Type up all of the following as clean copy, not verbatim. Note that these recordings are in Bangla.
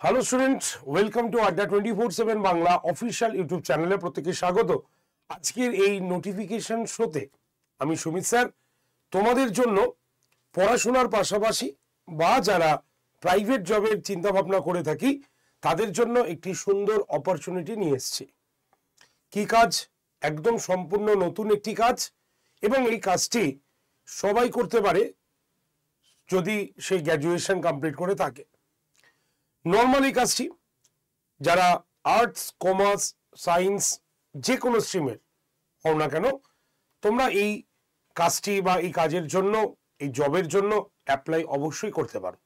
হ্যালো স্টুডেন্টস, ওয়েলকাম টু আড্ডা 24/7 বাংলা অফিসিয়াল ইউটিউব চ্যানেলে প্রত্যেককে স্বাগত। আজকের এই নোটিফিকেশন শোতে আমি সুমিত স্যার তোমাদের জন্য পড়াশোনার পাশাপাশি বা যারা প্রাইভেট জবের চিন্তা ভাবনা করে থাকি তাদের জন্য একটি সুন্দর অপরচুনিটি নিয়ে এসেছি। কি কাজ? একদম সম্পূর্ণ নতুন একটি কাজ এবং এই কাজটি সবাই করতে পারে যদি সে গ্র্যাজুয়েশন কমপ্লিট করে থাকে। নর্মাল এই কাজটি যারা আর্টস, কমার্স, সায়েন্স যে কোনো স্ট্রিমের হও না কেন তোমরা এই কাজটি বা এই কাজের জন্য, এই জবের জন্য অ্যাপ্লাই অবশ্যই করতে পারো।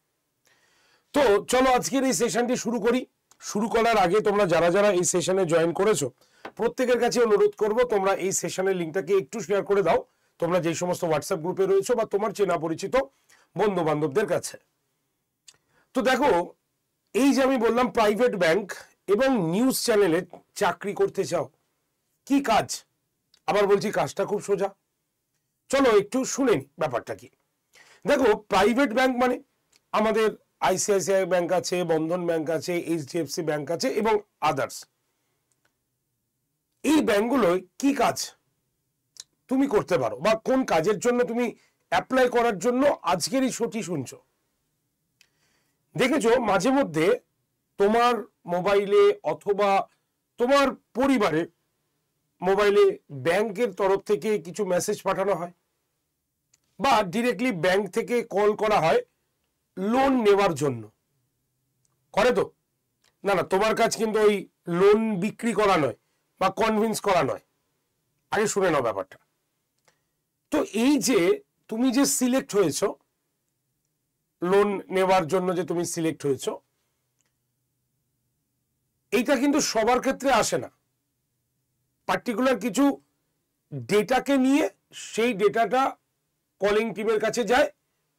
তো চলো আজকের এই সেশনটি শুরু করি। শুরু করার আগে তোমরা যারা যারা এই সেশনে জয়েন করেছো প্রত্যেকের কাছে অনুরোধ করব তোমরা এই সেশনের লিঙ্কটাকে একটু শেয়ার করে দাও তোমরা যে সমস্ত হোয়াটসঅ্যাপ গ্রুপে রয়েছো বা তোমার চেনা পরিচিত বন্ধু বান্ধবদের কাছে। তো দেখো, এই যে আমি বললাম প্রাইভেট ব্যাংক এবং নিউজ চ্যানেলে চাকরি করতে চাও, কি কাজ? আবার বলছি কাজটা খুব সোজা। চলো একটু শুনে নি ব্যাপারটা কি। দেখো, প্রাইভেট ব্যাংক মানে আমাদের আইসিআইসিআই ব্যাংক আছে, বন্ধন ব্যাংক আছে, এইচডিএফসি ব্যাংক আছে এবং আদার্স। এই ব্যাংকগুলোয় কি কাজ তুমি করতে পারো বা কোন কাজের জন্য তুমি অ্যাপ্লাই করার জন্য আজকের এই শোটি শুনছো। দেখেছো মাঝে মধ্যে তোমার মোবাইলে অথবা তোমার পরিবারে মোবাইলে ব্যাংকের তরফ থেকে কিছু মেসেজ পাঠানো হয় বা ডিরেক্টলি ব্যাংক থেকে কল করা হয় লোন নেওয়ার জন্য। করে তো? না না, তোমার কাজ কিন্তু ওই লোন বিক্রি করা নয় বা কনভিন্স করা নয়। আগে শুনে নাও ব্যাপারটা। তো এই যে তুমি যে সিলেক্ট হয়েছো, লোন নেওয়ার জন্য যে তুমি সিলেক্ট হয়েছো, এইটা কিন্তু সবার ক্ষেত্রে আসে না। পার্টিকুলার কিছু ডেটাকে নিয়ে সেই ডেটাটা কলিং টিমের কাছে যায়,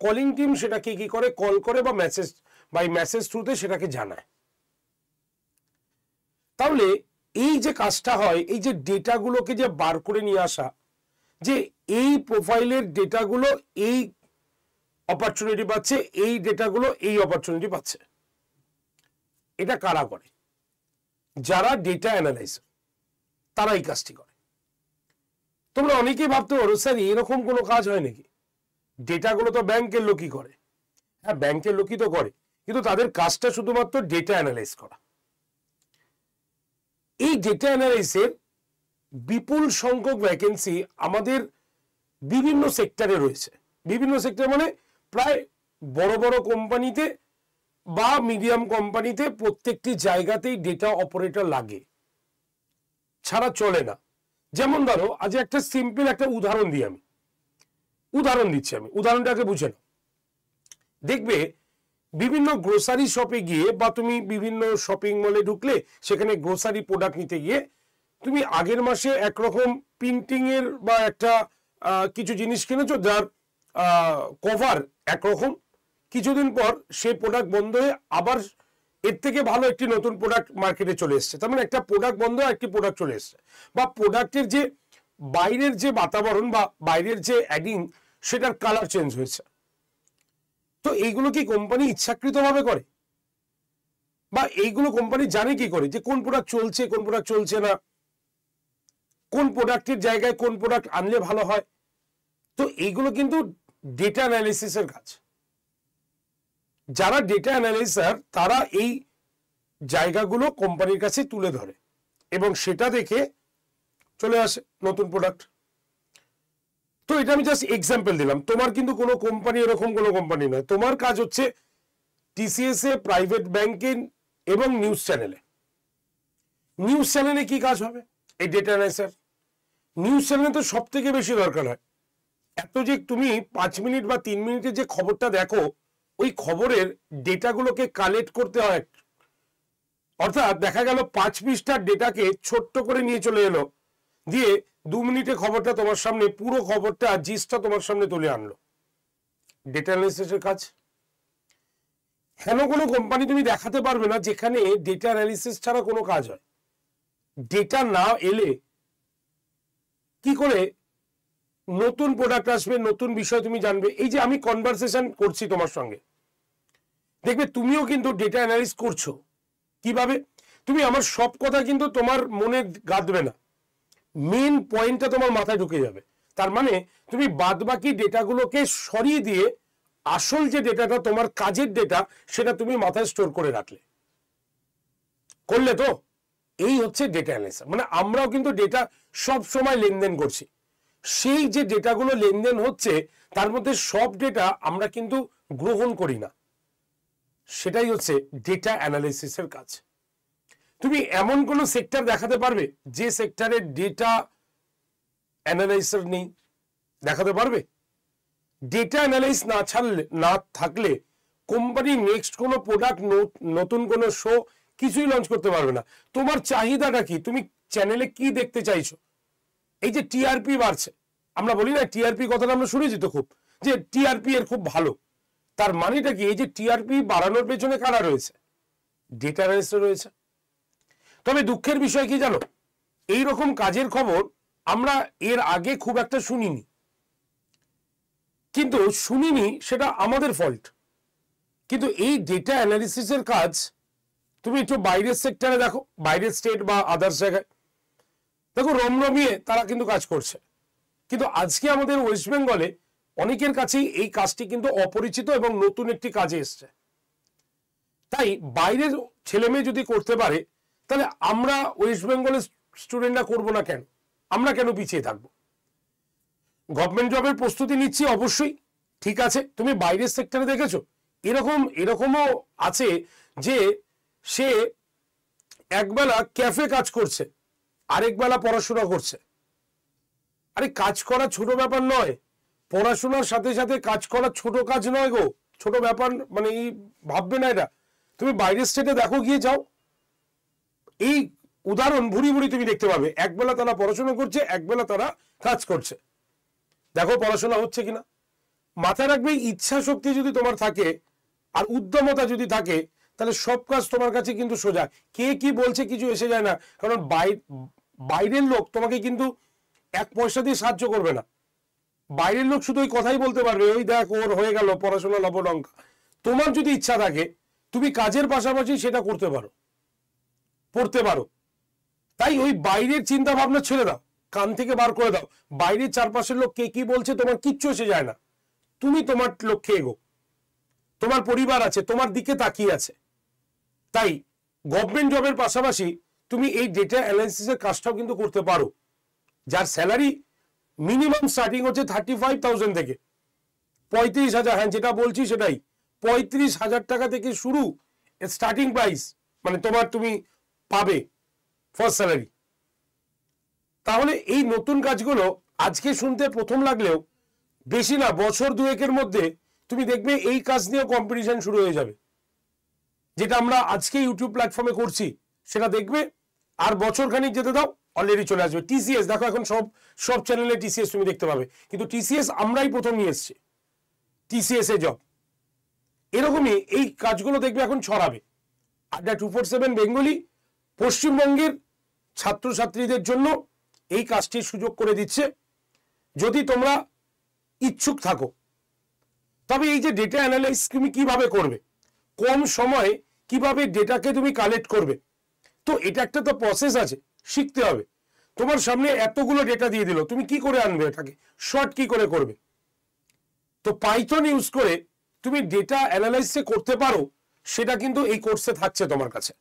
কলিং টিম সেটাকে কি করে কল করে বা মেসেজ বা মেসেজ থ্রুতে সেটাকে জানায়। তাহলে এই যে কাজটা হয়, এই যে ডেটাগুলোকে যে বার করে নিয়ে আসা, যে এই প্রোফাইলের ডেটাগুলো এই অপরচুনিটি পাচ্ছে, এই ডেটাগুলো এই অপরচুনিটি পাচ্ছে, এটা কারা করে? যারা ডেটা অ্যানালাইজার, তারা এই কাজটি করে। তোমরা অনেকেই ভাবতে পারো স্যার এরকম কোনো কাজ হয় নাকি? ডেটাগুলো তো ব্যাংকের লোকই করে। হ্যাঁ, ব্যাংকের লোকই তো করে, কিন্তু তাদের কাজটা শুধুমাত্র ডেটা অ্যানালাইজ করা। এই ডেটা অ্যানালাইসের বিপুল সংখ্যক ভ্যাকেন্সি আমাদের বিভিন্ন সেক্টরে রয়েছে। বিভিন্ন সেক্টর মানে প্রায় বড় বড় কোম্পানিতে বা মিডিয়াম কোম্পানিতে প্রত্যেকটি জায়গাতেই ডেটা অপারেটর লাগে, ছাড়া চলে না। যেমন ধরো আজ একটা সিম্পল একটা উদাহরণ দিচ্ছি আমি, উদাহরণটাকে বুঝে নাও। দেখবে বিভিন্ন গ্রোসারি শপে গিয়ে বা তুমি বিভিন্ন শপিং মলে ঢুকলে সেখানে গ্রোসারি প্রোডাক্ট নিতে গিয়ে তুমি আগের মাসে একরকম প্রিন্টিং এর বা একটা কিছু জিনিস কিনেছো যার কভার একরকম, কিছুদিন পর সেই প্রোডাক্ট বন্ধ হয়ে আবার এর থেকে ভালো একটি নতুন প্রোডাক্ট মার্কেটে চলে এসছে। তার মানে একটা প্রোডাক্ট বন্ধ হয়, একটি প্রোডাক্ট চলে এসছে। বা প্রোডাক্টের যে বাইরের যে বাতাবরণ বা বাইরের যে অ্যাডিং সেটার কালার চেঞ্জ হয়েছে। তো এইগুলো কি কোম্পানি ইচ্ছাকৃতভাবে করে? বা এইগুলো কোম্পানি জানে কি করে যে কোন প্রোডাক্ট চলছে, কোন প্রোডাক্ট চলছে না, কোন প্রোডাক্টের জায়গায় কোন প্রোডাক্ট আনলে ভালো হয়? তো এইগুলো কিন্তু ডেটা অ্যানালিসিসের কাজ। যারা ডেটা অ্যানালিসার তারা এই জায়গাগুলো কোম্পানির কাছে তুলে ধরে এবং সেটা দেখে চলে আসে নতুন প্রোডাক্ট। তো এটা আমি জাস্ট এক্সাম্পল দিলাম, তোমার কিন্তু কোনো কোম্পানি এরকম কোনো কোম্পানি নয়। তোমার কাজ হচ্ছে টিসিএস এ, প্রাইভেট ব্যাংকে এবং নিউজ চ্যানেলে। নিউজ চ্যানেলে কি কাজ হবে? এই ডেটা অ্যানালাইসার। নিউজ চ্যানেলে তো সব থেকে বেশি দরকার হয়। এত যে তুমি 5 মিনিট বা 3 মিনিটের যে খবরটা দেখো, ওই খবরের ডেটাগুলোকে কালেক্ট করতে হয়। অর্থাৎ দেখা গেল 5 পৃষ্ঠার ডেটাকে ছোট্ট করে নিয়ে চলে এলো, দিয়ে 2 মিনিটে খবরটা তোমার সামনে, পুরো খবরটা জিসটা তোমার সামনে তুলে আনলো। ডেটা অ্যানালিসিসের কাজ। কেন কোনো কোম্পানি তুমি দেখাতে পারবে না যেখানে ডেটা অ্যানালিসিস ছাড়া কোনো কাজ হয়। ডেটা না এলে কি করে নতুন প্রোডাক্ট আসবে, নতুন বিষয় তুমি জানবে? এই যে আমি কনভারসেশন করছি তোমার সঙ্গে, দেখবে তুমিও কিন্তু ডেটা অ্যানালিসিস করছো, কিভাবে? তুমি আমার সব কথা কিন্তু তোমার মনে গাঁথবে না, মেন পয়েন্টটা তোমার মাথায় ঢুকে যাবে। তার মানে তুমি বাদ বাকি ডেটাগুলোকে সরিয়ে দিয়ে আসল যে ডেটাটা তোমার কাজের ডেটা সেটা তুমি মাথায় স্টোর করে রাখলে। করলে তো? এই হচ্ছে ডেটা অ্যানালাইসিস। মানে আমরাও কিন্তু ডেটা সব সময় লেনদেন করছি, সেই যে ডেটাগুলো লেনদেন হচ্ছে তার মধ্যে সব ডেটা আমরা কিন্তু গ্রহণ করি না, সেটাই হচ্ছে ডেটা অ্যানালাইসিসের কাজ। তুমি এমন কোন সেক্টর দেখাতে পারবে যে সেক্টরে ডেটা অ্যানালাইসার নেই? দেখাতে পারবে? ডেটা অ্যানালাইস না থাকলে কোম্পানি নেক্সট কোনো প্রোডাক্ট, নতুন কোনো শো কিছুই লঞ্চ করতে পারবে না। তোমার চাহিদাটা কি? তুমি চ্যানেলে কি দেখতে চাইছো? এই যে টিআরপি বাড়ছে, আমরা বলি না টিআরপি কথাটা আমরা শুনেছি তো খুব, যে টিআরপি এর খুব ভালো। তার মানেটা কি? এই যে টিআরপি বাড়ানোর পেছনে কারা রয়েছে? ডেটা অ্যানালিস্ট রয়েছে। তবে দুঃখের বিষয় কি জানো, এই রকম কাজের খবর আমরা এর আগে খুব একটা শুনিনি, কিন্তু শুনিনি সেটা আমাদের ফল্ট। কিন্তু এই ডেটা অ্যানালিসিসের কাজ তুমি একটু বাইরের সেক্টরে দেখো, বাইরের স্টেট বা আদার্স জায়গায় দেখো, রমরমিয়ে তারা কিন্তু কাজ করছে। কিন্তু আজকে আমাদের ওয়েস্ট বেঙ্গলে অনেকের কাছেই এই কাজটি কিন্তু অপরিচিত এবং নতুন একটি কাজে এসছে। তাই বাইরের ছেলে মেয়ে যদি করতে পারে, তাহলে আমরা ওয়েস্ট বেঙ্গলের স্টুডেন্টরা করবো না কেন? আমরা কেন পিছিয়ে থাকবো? গভর্নমেন্ট জবের প্রস্তুতি নিচ্ছি অবশ্যই, ঠিক আছে। তুমি বাইরের সেক্টরে দেখেছো? এরকমও আছে যে সে একবেলা ক্যাফে কাজ করছে, আরেক বেলা পড়াশোনা করছে। আরে কাজ করা ছোট ব্যাপার নয়, পড়াশোনার সাথে সাথে কাজ করা ছোট কাজ নয় গো, ছোট ব্যাপার মানে এই ভাববে না এটা। তুমি বাইরের স্টেটে দেখো, গিয়ে যাও, এই উদাহরণ ভুরি ভুরি তুমি দেখতে পাবে। একবেলা তারা পড়াশোনা করছে, একবেলা তারা কাজ করছে। দেখো পড়াশোনা হচ্ছে কিনা। মাথায় রাখবে, ইচ্ছা শক্তি যদি তোমার থাকে আর উদ্যমতা যদি থাকে, তাহলে সব কাজ তোমার কাছে কিন্তু সোজা। কে কি বলছে কিছু এসে যায় না, কারণ বাইরের লোক তোমাকে কিন্তু এক পয়সা দিয়ে সাহায্য করবে না। বাইরের লোক শুধু ওই কথাই বলতে পারবে, ওই দেখ ওর হয়ে গেল পড়াশোনা লবডঙ্কা। তোমার যদি ইচ্ছা থাকে, তুমি কাজের পাশাপাশি সেটা করতে পারো, পড়তে পারো। তাই ওই বাইরের চিন্তা ভাবনা ছেড়ে দাও, কান থেকে বার করে দাও। বাইরের চারপাশের লোক কে কি বলছে তোমার কিচ্ছু এসে যায় না। তুমি তোমার লক্ষ্যে এগো, তোমার পরিবার আছে, তোমার দিকে তাকিয়ে আছে। তাই গভর্নমেন্ট জবের পাশাপাশি তুমি এই ডেটা অ্যানালাইসিসের কাজটাও কিন্তু করতে পারো, যার স্যালারি মিনিমাম স্টার্টিং হচ্ছে 35,000 থেকে 35,000। হ্যাঁ, যেটা বলছি সেটাই, 35,000 টাকা থেকে শুরু স্টার্টিং প্রাইস, মানে তুমি পাবে ফার্স্ট স্যালারি। তাহলে এই নতুন কাজগুলো আজকে শুনতে প্রথম লাগলেও বেশি না, বছর দুয়েকের মধ্যে তুমি দেখবে এই কাজ নিয়েও কম্পিটিশন শুরু হয়ে যাবে। যেটা আমরা আজকে ইউটিউব প্ল্যাটফর্মে করছি সেটা দেখবে, আর বছর খানিক যেতে দাও, অলরেডি চলে আসবে। টিসিএস দেখো, এখন সব চ্যানেলে টিসিএস তুমি দেখতে পাবে, কিন্তু টিসিএস আমরাই প্রথম নিয়ে এসেছি, টিসিএস এ জব। এরকমই এই কাজগুলো দেখবে এখন ছড়াবে। আড্ডা 247 বেঙ্গলি পশ্চিমবঙ্গের ছাত্রছাত্রীদের জন্য এই কাজটির সুযোগ করে দিচ্ছে, যদি তোমরা ইচ্ছুক থাকো। তবে এই যে ডেটা অ্যানালাইসিস তুমি কিভাবে করবে, কম সময়ে কিভাবে ডেটাকে তুমি কালেক্ট করবে, তো এটা একটা তো প্রসেস আছে, শিখতে হবে। তোমার সামনে এতগুলো ডেটা দিয়ে দিল, তুমি কি করে আনবে এটাকে, শর্ট কি করে করবে? তো পাইথন ইউজ করে তুমি ডেটা অ্যানালাইসিস করতে পারো, সেটা কিন্তু এই কোর্সে থাকছে তোমার কাছে।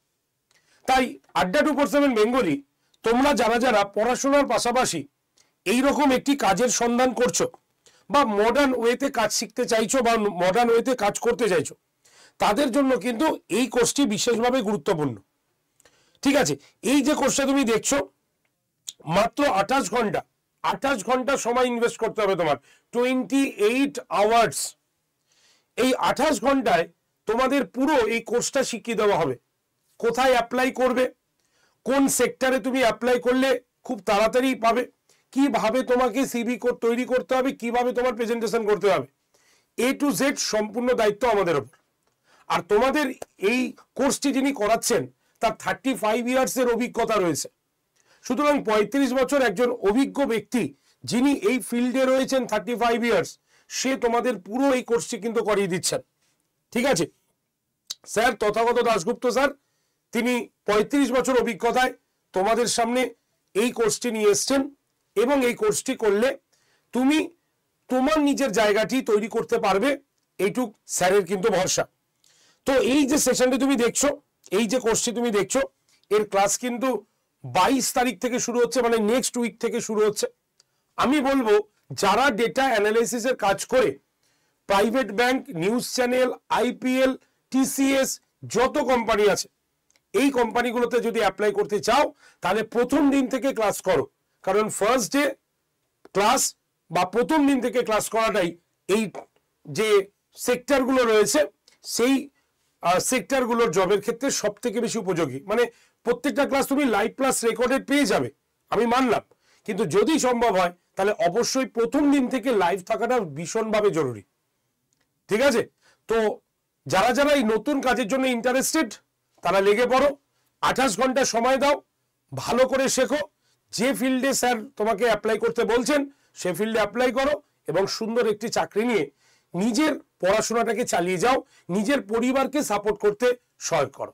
তাই আড্ডা 247 বেঙ্গলি তোমরা যারা যারা পড়াশোনার পাশাপাশি এইরকম একটি কাজের সন্ধান করছো, বা মডার্ন ওয়েতে কাজ শিখতে চাইছো, বা মডার্ন ওয়েতে কাজ করতে চাইছো, তাদের জন্য কিন্তু এই কোর্সটি বিশেষভাবে গুরুত্বপূর্ণ। ঠিক আছে, এই যে কোর্সটা তুমি দেখছো, মাত্র 28 ঘন্টা সময় ইনভেস্ট করতে হবে তোমার, 28 আওয়ার্স। এই 28 ঘন্টায় তোমাদের পুরো এই কোর্সটা শিখিয়ে দেওয়া হবে। কোথায় অ্যাপ্লাই করবে, কোন সেক্টরে তুমি অ্যাপ্লাই করলে খুব তাড়াতাড়ি পাবে, কিভাবে তোমাকে সিভি তৈরি করতে হবে, কিভাবে তোমার প্রেজেন্টেশন করতে হবে, A to Z সম্পূর্ণ দায়িত্ব আমাদের উপর। আর তোমাদের এই কোর্সটি যিনি করাচ্ছেন তার 35 ইয়ার্সের অভিজ্ঞতা রয়েছে। সুতরাং 35 বছর একজন অভিজ্ঞ ব্যক্তি যিনি এই ফিল্ডে রয়েছেন 35 ইয়ার্স, সে তোমাদের পুরো এই কোর্সটি কিন্তু করিয়ে দিচ্ছেন। ঠিক আছে, স্যার তথাগত দাশগুপ্ত স্যার, তিনি 35 বছর অভিজ্ঞতায় তোমাদের সামনে এই কোর্সটি নিয়ে এসছেন এবং এই কোর্সটি করলে তুমি তোমার নিজের জায়গাটি তৈরি করতে পারবে, এইটুক স্যারের কিন্তু ভরসা। তো এই যে সেশনটি তুমি দেখছো, এই যে কোর্সটি তুমি দেখছো, এর ক্লাস কিন্তু 22 তারিখ থেকে শুরু হচ্ছে, মানে নেক্সট উইক থেকে শুরু হচ্ছে। আমি বলবো যারা ডেটা অ্যানালাইসিসের কাজ করে private bank, news channel, IPL, TCS, যত কোম্পানি আছে এই কোম্পানিগুলোতে যদি অ্যাপ্লাই করতে চাও তাহলে প্রথম দিন থেকে ক্লাস করো, কারণ ফার্স্ট ডে ক্লাস বা প্রথম দিন থেকে ক্লাস করাটাই এই যে সেক্টরগুলো রয়েছে সেই সেক্টরগুলোর জবের ক্ষেত্রে সব থেকে বেশি উপযোগী। মানে প্রত্যেকটা ক্লাস তুমি লাইভ প্লাস রেকর্ডেড পেয়ে যাবে, আমি মানলাম, কিন্তু যদি সম্ভব হয় তাহলে অবশ্যই প্রথম দিন থেকে লাইভ থাকাটা ভীষণভাবে জরুরি। ঠিক আছে? তো যারা যারা এই নতুন কাজের জন্য ইন্টারেস্টেড তারা লেগে পড়ো, 28 ঘন্টা সময় দাও, ভালো করে শেখো, যে ফিল্ডে স্যার তোমাকে অ্যাপ্লাই করতে বলছেন সে ফিল্ডে অ্যাপ্লাই করো এবং সুন্দর একটি চাকরি নিয়ে নিজের পড়াশোনাটাকে চালিয়ে যাও, নিজের পরিবারকে সাপোর্ট করতে সহায়ক করো।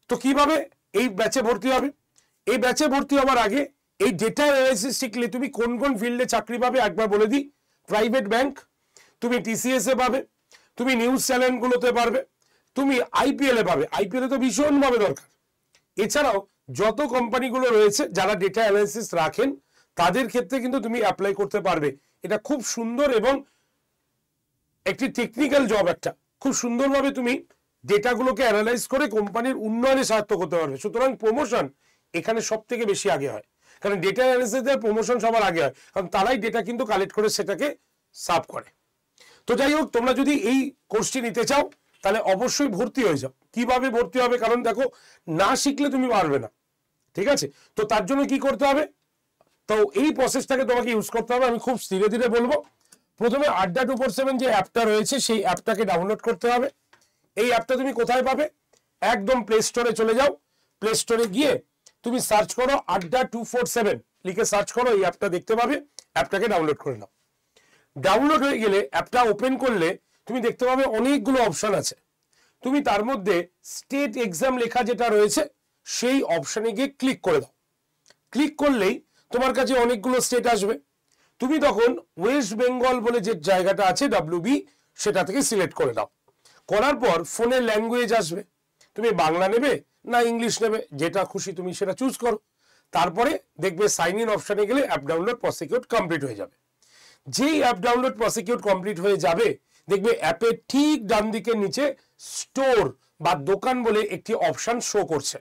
তো কিভাবে এই ব্যাচে ভর্তি হবে? এই ব্যাচে ভর্তি হওয়ার আগে এই ডেটা অ্যানালাইসিস শিখলে তুমি কোন কোন ফিল্ডে চাকরি পাবে একবার বলে দিই। প্রাইভেট ব্যাংক, তুমি টিসিএস এ পাবে, তুমি নিউজ চ্যানেলগুলোতে পারবে, তুমি আইপিএল এ পাবে, আইপিএল এ তো ভীষণভাবে দরকার। এছাড়াও যত কোম্পানিগুলো রয়েছে যারা ডেটা অ্যানালাইসিস রাখেন তাদের ক্ষেত্রে কিন্তু তুমি অ্যাপ্লাই করতে পারবে। এটা খুব সুন্দর এবং একটি টেকনিক্যাল জব, একটা খুব সুন্দরভাবে তুমি ডেটাগুলোকে অ্যানালাইজ করে কোম্পানির উন্নয়নে সাহায্য করতে পারবে। সুতরাং প্রমোশন এখানে সব থেকে বেশি আগে হয়, কারণ ডেটা অ্যানালাইসিসের প্রমোশন সবার আগে হয়, কারণ তারাই ডেটা কিন্তু কালেক্ট করে সেটাকে সার্ভ করে। তো যাই হোক, তোমরা যদি এই কোর্সটি নিতে চাও তাহলে অবশ্যই ভর্তি হয়ে যাও। কিভাবে ভর্তি হবে? কারণ দেখো, না শিখলে তুমি পারবে না। ঠিক আছে? তো তার জন্য কি করতে হবে? তো এই প্রসেসটাকে তোমাকে ইউজ করতে হবে। আমি খুব ধীরে ধীরে বলবো। প্রথমে আড্ডা 247 যে অ্যাপটা রয়েছে সেই অ্যাপটাকে ডাউনলোড করতে হবে। এই অ্যাপটা তুমি কোথায় পাবে? একদম প্লে স্টোরে চলে যাও। প্লে স্টোরে গিয়ে তুমি সার্চ করো আড্ডা 247 লিখে সার্চ করো, এই অ্যাপটা দেখতে পাবে। অ্যাপটাকে ডাউনলোড করে নাও। ডাউনলোড হয়ে গেলে অ্যাপটা ওপেন করলে তুমি দেখতে পাবে অনেকগুলো অপশন আছে। তুমি তার মধ্যে স্টেট এক্সাম লেখা যেটা রয়েছে সেই অপশনে গিয়ে ক্লিক করে দাও। ক্লিক করলেই তোমার কাছে অনেকগুলো স্টেট আসবে। তুমি তখন ওয়েস্ট বেঙ্গল বলে যে জায়গাটা আছে WB সেটা থেকে সিলেক্ট করে দাও। করার পর ফোনের ল্যাঙ্গুয়েজ আসবে, তুমি বাংলা নেবে না ইংলিশ নেবে, যেটা খুশি তুমি সেটা চুজ করো। তারপরে দেখবে সাইন ইন অপশনে গেলে অ্যাপ ডাউনলোড প্রসিকিউট কমপ্লিট হয়ে যাবে। যেই অ্যাপ ডাউনলোড প্রসিকিউট কমপ্লিট হয়ে যাবে দেখবে অ্যাপের ঠিক ডান দিকের নিচে স্টোর বা দোকান বলে একটি অপশন শো করছে।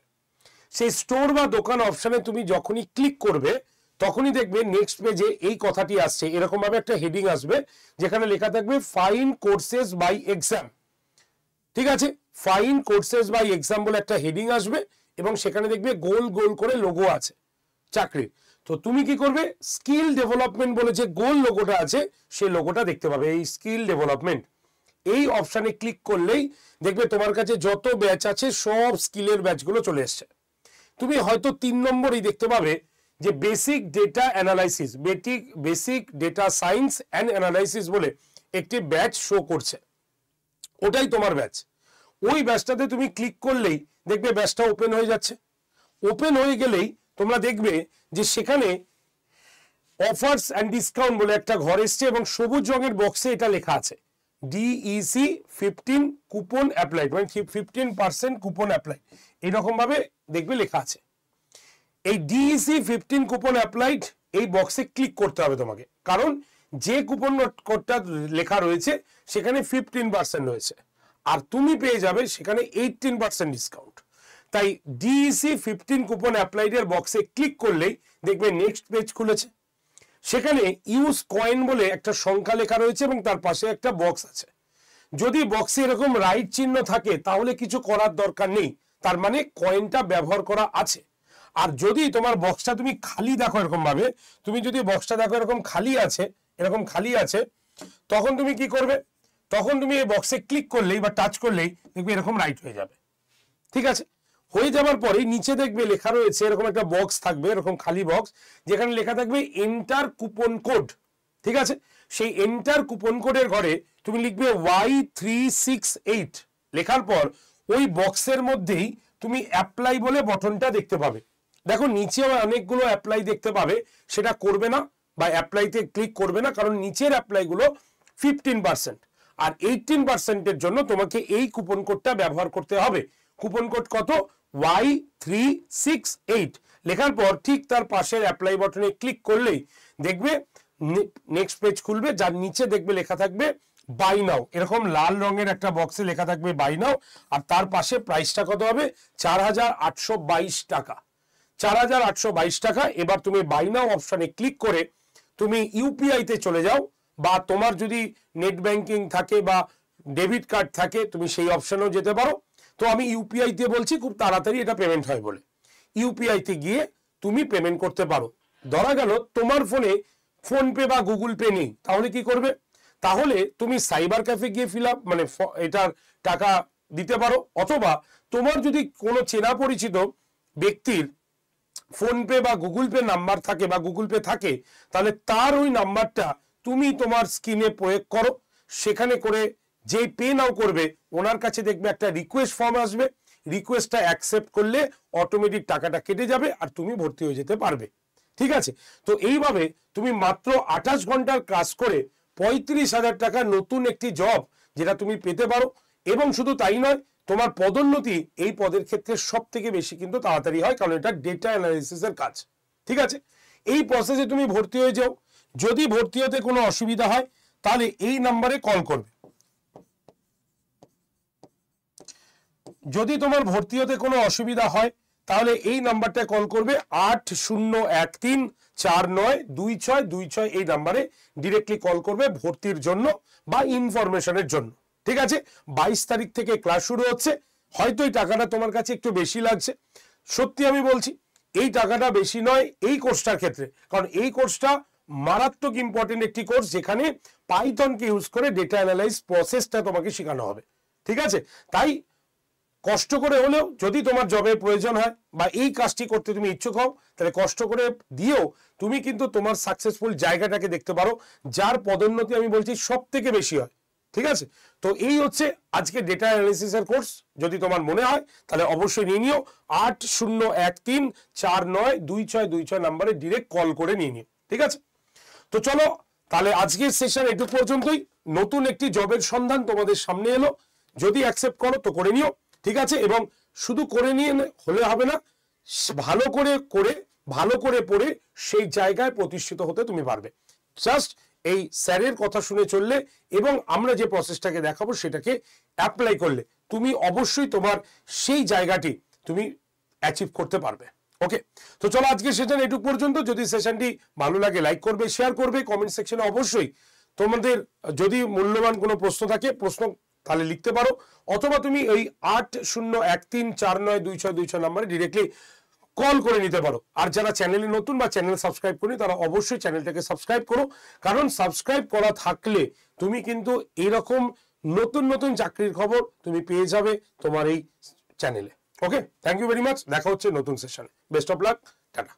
সেই স্টোর বা দোকান অপশনে তুমি যখনই ক্লিক করবে তখনই দেখবে নেক্সট পেজে এই কথাটি আসছে, এরকম ভাবে একটা হেডিং আসবে যেখানে লেখা থাকবে ফাইন কোর্সেস বাই এক্সাম। ঠিক আছে? ফাইন কোর্সেস বাই এক্সাম বলে একটা হেডিং আসবে এবং সেখানে দেখবে গোল গোল করে লোগো আছে চাকরির। তো তুমি কি করবে? স্কিল ডেভেলপমেন্ট বলে যে গোল লোগোটা আছে সেই লোগোটা দেখতে পাবে, এই স্কিল ডেভেলপমেন্ট। এই অপশনে ক্লিক করলেই দেখবে তোমার কাছে যত ব্যাচ আছে সব স্কিলের ব্যাচগুলো চলে এসছে। তুমি হয়তো 3 নম্বরই দেখতে পাবে যে basic data analysis, basic data science and analysis বলে একটি ব্যাচ শো করছে, ওটাই তোমার ব্যাচ। ওই ব্যাচটাতে তুমি ক্লিক করলেই দেখবে ব্যাচটা ওপেন হয়ে যাচ্ছে। ওপেন হয়ে গেলেই তোমরা দেখবে যে সেখানে অফার্স অ্যান্ড ডিসকাউন্ট বলে একটা ঘর এসছে এবং সবুজ রঙের বক্সে এটা লেখা আছে DEC 15 কুপন অ্যাপ্লাইড, মানে 15% কুপন অ্যাপ্লাইড, এইরকম ভাবে দেখবে লেখা আছে। এই DEC 15 কুপন অ্যাপ্লাইড এই বক্সে ক্লিক করতে হবে তোমাকে, কারণ যে কুপন কোডটা লেখা রয়েছে সেখানে 15% রয়েছে আর তুমি পেয়ে যাবে সেখানে 18% ডিসকাউন্ট। তাই DEC 15 কুপন অ্যাপ্লাইড এর বক্সে ক্লিক করলেই দেখবে নেক্সট পেজ খুলেছে। সেখানে ইউজ কয়েন বলে একটা সংখ্যা লেখা রয়েছে এবং তার পাশে একটা বক্স আছে। যদি বক্সে এরকম রাইট চিহ্ন থাকে তাহলে কিছু করার দরকার নেই, তার মানে কয়েনটা ব্যবহার করা আছে। আর যদি তোমার বক্সটা তুমি খালি দেখো এরকম ভাবে, তুমি যদি বক্সটা দেখো এরকম খালি আছে, তখন তুমি কি করবে? তখন তুমি এই বক্সে ক্লিক করলেই বা টাচ করলেই দেখবে এরকম রাইট হয়ে যাবে। ঠিক আছে? হয়ে যাওয়ার পরে নিচে দেখবে লেখা রয়েছে এরকম একটা বক্স থাকবে, এরকম খালি বক্স, যেখানে লেখা থাকবে এন্টার কুপন কোড। ঠিক আছে? সেই এন্টার কুপন কোডের ঘরে তুমি লিখবে Y368, লেখার পর ওই বক্সের মধ্যেই তুমি অ্যাপ্লাই বলে বটনটা দেখতে পাবে। দেখো নিচে অনেকগুলো অ্যাপ্লাই দেখতে পাবে, সেটা করবে না বা অ্যাপ্লাইতে ক্লিক করবে না, কারণ নিচের অ্যাপ্লাইগুলো 15%, আর 18%-এর জন্য তোমাকে এই কুপন কোডটা ব্যবহার করতে হবে। কুপন কোড কত? Y368 লেখার পর ঠিক তার পাশের অ্যাপ্লাই বাটনে ক্লিক করলেই দেখবে নেক্সট পেজ খুলবে, যার নিচে দেখবে লেখা থাকবে বাই নাও, এরকম লাল রঙের একটা বক্সে লেখা থাকবে বাই নাও, আর তার পাশে প্রাইসটা কত হবে? 4822 টাকা। 4822 টাকা। এবার তুমি বাই নাও অপশনে ক্লিক করে তুমি ইউপিআই তে চলে যাও, বা তোমার যদি নেট ব্যাংকিং থাকে বা ডেবিট কার্ড থাকে তুমি সেই অপশনেও যেতে পারো। তো আমি ইউপিআই তে বলছি, খুব তাড়াতাড়ি এটা পেমেন্ট হয় বলে। ইউপিআই তে গিয়ে তুমি পেমেন্ট করতে পারো। ধরা গেল তোমার ফোনে ফোনপে বা গুগল পে নেই, তাহলে কি করবে? তাহলে তুমি সাইবার ক্যাফে গিয়ে মানে এটার টাকা দিতে পারো, অথবা তোমার যদি কোনো চেনা পরিচিত ব্যক্তির ফোনপে বা গুগল পে নাম্বার থাকে বা গুগল পে থাকে, তাহলে তার ওই নাম্বারটা তুমি তোমার স্ক্রিনে প্রয়োগ করো, সেখানে করে যে পে নাও করবে ওনার কাছে দেখবে একটা রিকোয়েস্ট ফর্ম আসবে, রিকোয়েস্টটা অ্যাকসেপ্ট করলে অটোমেটিক টাকাটা কেটে যাবে আর তুমি ভর্তি হয়ে যেতে পারবে। ঠিক আছে? তো এইভাবে তুমি মাত্র 28 ঘন্টার কাজ করে 35,000 টাকা নতুন একটি জব যেটা তুমি পেতে পারো। এবং শুধু তাই নয়, তোমার পদোন্নতি এই পদের ক্ষেত্রে সব থেকে বেশি কিন্তু তাড়াতাড়ি হয়, কারণ এটা ডেটা অ্যানালিসিসের কাজ। ঠিক আছে? এই প্রসেসে তুমি ভর্তি হয়ে যাও। যদি ভর্তি হতে কোনো অসুবিধা হয় তাহলে এই নাম্বারে কল করবে। যদি তোমার ভর্তি হতে কোনো অসুবিধা হয় তাহলে এই নাম্বারটা কল করবে, 8013492626 এই নাম্বারে ডিরেক্টলি কল করবে ভর্তির জন্য বা ইনফরমেশনের জন্য। ঠিক আছে? 22 তারিখ থেকে ক্লাস শুরু হচ্ছে। হয়তো এই টাকাটা তোমার কাছে একটু বেশি লাগছে, সত্যি আমি বলছি এই টাকাটা বেশি নয় এই কোর্সটার ক্ষেত্রে, কারণ এই কোর্সটা মারাত্মক ইম্পর্টেন্ট একটি কোর্স, যেখানে পাইথনকে ইউজ করে ডেটা অ্যানালাইজ প্রসেসটা তোমাকে শেখানো হবে। ঠিক আছে? তাই কষ্ট করে হলেও যদি তোমার জবের প্রয়োজন হয় বা এই কাজটি করতে তুমি ইচ্ছুক হও, তাহলে কষ্ট করে দিয়েও তুমি কিন্তু তোমার সাকসেসফুল জায়গাটাকে দেখতে পারো, যার পদোন্নতি আমি বলছি সব থেকে বেশি হয়। ঠিক আছে? তো এই হচ্ছে আজকে ডেটা অ্যানালিসিসের কোর্স। যদি তোমার মনে হয় তাহলে অবশ্যই নিয়ে নিও। 8013492626 নাম্বারে ডিরেক্ট কল করে নিয়ে নিও। ঠিক আছে? তো চলো তাহলে আজকের সেশন এটুকু পর্যন্তই। নতুন একটি জবের সন্ধান তোমাদের সামনে এলো, যদি অ্যাকসেপ্ট করো তো করে নিও। ঠিক আছে? এবং শুধু করে নিয়ে হলে হবে না, ভালো করে পড়ে সেই জায়গায় প্রতিষ্ঠিত হতে তুমি পারবে। জাস্ট এই স্যারের কথা শুনে চললে এবং আমরা যে প্রসেসটাকে দেখাবো সেটাকে অ্যাপ্লাই করলে তুমি অবশ্যই তোমার সেই জায়গাটি তুমি অ্যাচিভ করতে পারবে। ওকে, তো চলো আজকে সেশন এটুকু পর্যন্ত। যদি সেশনটি ভালো লাগে লাইক করবে, শেয়ার করবে, কমেন্ট সেকশনে অবশ্যই তোমাদের যদি মূল্যবান কোনো প্রশ্ন থাকে প্রশ্ন তাহলে লিখতে পারো, অথবা তুমি এই 8013492626 নাম্বারে ডিরেক্টলি কল করে নিতে পারো। আর যারা চ্যানেলে নতুন বা চ্যানেল সাবস্ক্রাইব করি তারা অবশ্যই চ্যানেলটাকে সাবস্ক্রাইব করো, কারণ সাবস্ক্রাইব করা থাকলে তুমি কিন্তু এরকম নতুন নতুন চাকরির খবর তুমি পেয়ে যাবে তোমার এই চ্যানেলে। ওকে, থ্যাংক ইউ ভেরি মাচ। দেখা হচ্ছে নতুন সেশনে। Best of luck, tata.